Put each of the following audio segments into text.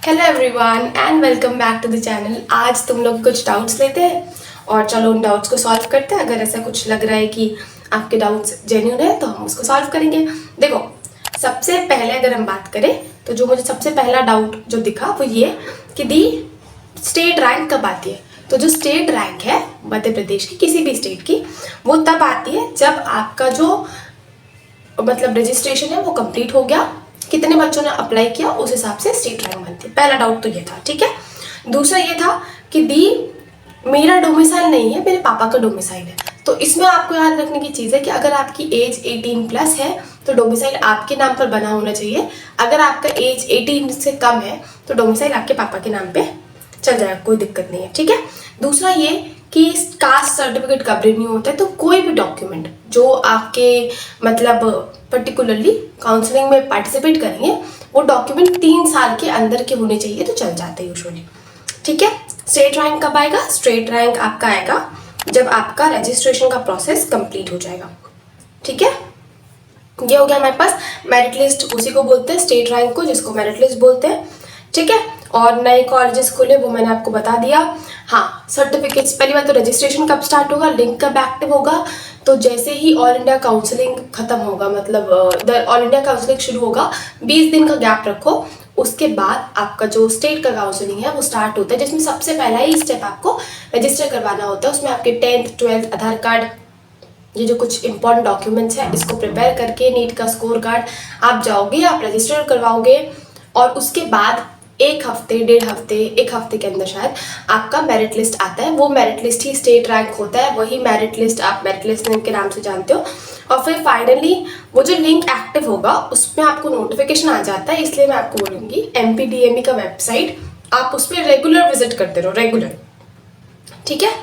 Hello everyone and welcome back to the channel. आज तुम लोग कुछ डाउट्स लेते हैं और चलो उन डाउट्स को सॉल्व करते हैं। अगर ऐसा कुछ लग रहा है कि आपके डाउट्स जेन्युइन है तो हम उसको सॉल्व करेंगे। देखो, सबसे पहले अगर हम बात करें तो जो मुझे सबसे पहला डाउट जो दिखा वो ये कि दी स्टेट रैंक कब आती है। तो जो स्टेट रैंक है मध्य प्रदेश की किसी भी स्टेट की, वो तब आती है जब आपका जो मतलब रजिस्ट्रेशन है वो कंप्लीट हो गया, कितने बच्चों ने अप्लाई किया उस हिसाब से स्टेट रैंक बनती है। पहला डाउट तो ये था, ठीक है। दूसरा ये था कि दी मेरा डोमिसाइल नहीं है, मेरे पापा का डोमिसाइल है। तो इसमें आपको याद रखने की चीज़ है कि अगर आपकी एज 18+ है तो डोमिसाइल आपके नाम पर बना होना चाहिए। अगर आपका एज 18 से कम है तो डोमिसाइल आपके पापा के नाम पे चल जाएगा, कोई दिक्कत नहीं है, ठीक है। दूसरा ये कि कास्ट सर्टिफिकेट कब रिन्यू होता है, तो कोई भी डॉक्यूमेंट जो आपके मतलब पर्टिकुलरली काउंसलिंग में पार्टिसिपेट करेंगे वो डॉक्यूमेंट 3 साल के अंदर के होने चाहिए तो चल जाते हैं यूजुअली, ठीक है। स्टेट रैंक कब आएगा? स्टेट रैंक आपका आएगा जब आपका रजिस्ट्रेशन का प्रोसेस कंप्लीट हो जाएगा, ठीक है। ये हो गया हमारे पास मेरिट लिस्ट, उसी को बोलते हैं स्टेट रैंक को, जिसको मेरिट लिस्ट बोलते हैं, ठीक है। और नए कॉलेजेस खुले वो मैंने आपको बता दिया। हाँ, सर्टिफिकेट्स, पहली बात तो रजिस्ट्रेशन कब स्टार्ट होगा, लिंक कब एक्टिव होगा, तो जैसे ही ऑल इंडिया काउंसलिंग खत्म होगा, मतलब ऑल इंडिया काउंसलिंग शुरू होगा, 20 दिन का गैप रखो, उसके बाद आपका जो स्टेट का काउंसलिंग है वो स्टार्ट होता है, जिसमें सबसे पहला ही स्टेप आपको रजिस्टर करवाना होता है। उसमें आपके 10th 12th आधार कार्ड, ये जो कुछ इंपॉर्टेंट डॉक्यूमेंट्स हैं इसको प्रिपेयर करके नीट का स्कोर कार्ड आप जाओगे, आप रजिस्टर करवाओगे और उसके बाद 1 हफ्ते 1.5 हफ्ते 1 हफ्ते के अंदर शायद आपका मेरिट लिस्ट आता है। वो मेरिट लिस्ट ही स्टेट रैंक होता है, वही मेरिट लिस्ट आप मेरिट लिस्ट के नाम से जानते हो। और फिर फाइनली वो जो लिंक एक्टिव होगा उसमें आपको नोटिफिकेशन आ जाता है। इसलिए मैं आपको बोलूँगी MPDME का वेबसाइट आप उस पर रेगुलर विजिट करते रहो, रेगुलर, ठीक है।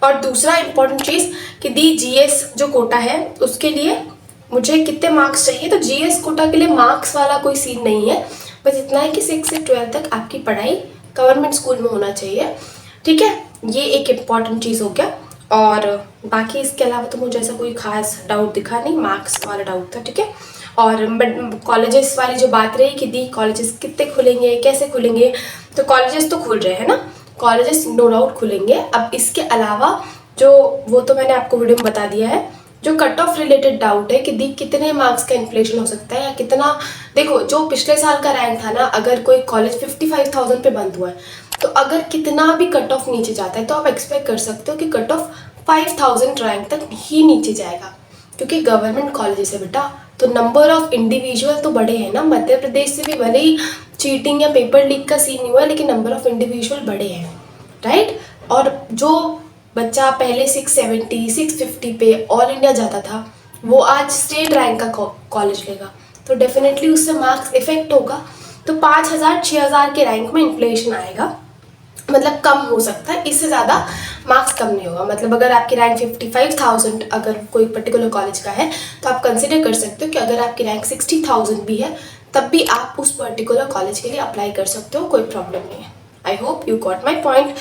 और दूसरा इंपॉर्टेंट चीज़ कि दी GS जो कोटा है उसके लिए मुझे कितने मार्क्स चाहिए, तो GS कोटा के लिए मार्क्स वाला कोई सीन नहीं है, बस इतना है कि 6 से 12 तक आपकी पढ़ाई गवर्नमेंट स्कूल में होना चाहिए, ठीक है। ये एक इम्पॉर्टेंट चीज़ हो गया। और बाकी इसके अलावा तो मुझे ऐसा कोई खास डाउट दिखा नहीं, मार्क्स वाला डाउट था, ठीक है। और कॉलेजेस वाली जो बात रही कि दी कॉलेजेस कितने खुलेंगे, कैसे खुलेंगे, तो कॉलेजेस तो खुल रहे हैं ना, कॉलेजेस नो डाउट खुलेंगे। अब इसके अलावा जो वो तो मैंने आपको वीडियो में बता दिया है, जो कट ऑफ रिलेटेड डाउट है कि दी कितने मार्क्स का इन्फ्लेशन हो सकता है या कितना, देखो जो पिछले साल का रैंक था ना, अगर कोई कॉलेज 55,000 पे बंद हुआ है तो अगर कितना भी कट ऑफ नीचे जाता है तो आप एक्सपेक्ट कर सकते हो कि कट ऑफ 5,000 रैंक तक ही नीचे जाएगा, क्योंकि गवर्नमेंट कॉलेजेस है बेटा, तो नंबर ऑफ इंडिविजुअल तो बड़े हैं ना। मध्य प्रदेश से भी भले ही चीटिंग या पेपर लीक का सीन नहीं हुआ लेकिन नंबर ऑफ इंडिविजुअल बड़े हैं, राइट। और जो बच्चा पहले 670 650 पे ऑल इंडिया जाता था वो आज स्टेट रैंक का कॉलेज लेगा, तो डेफिनेटली उससे मार्क्स इफेक्ट होगा। तो 5,000 6,000 के रैंक में इन्फ्लेशन आएगा, मतलब कम हो सकता है, इससे ज़्यादा मार्क्स कम नहीं होगा। मतलब अगर आपकी रैंक 55,000 अगर कोई पर्टिकुलर कॉलेज का है तो आप कंसिडर कर सकते हो कि अगर आपकी रैंक 60,000 भी है तब भी आप उस पर्टिकुलर कॉलेज के लिए अप्लाई कर सकते हो, कोई प्रॉब्लम नहीं है। I hope you got my point.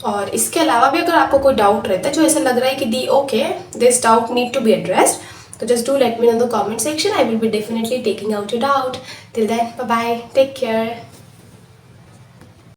और इसके अलावा भी अगर आपको कोई डाउट रहता है जो ऐसा लग रहा है कि दी okay this doubt need to be addressed, तो just do let me know in the comment section. I will be definitely taking out your doubt. Till then, bye bye, take care.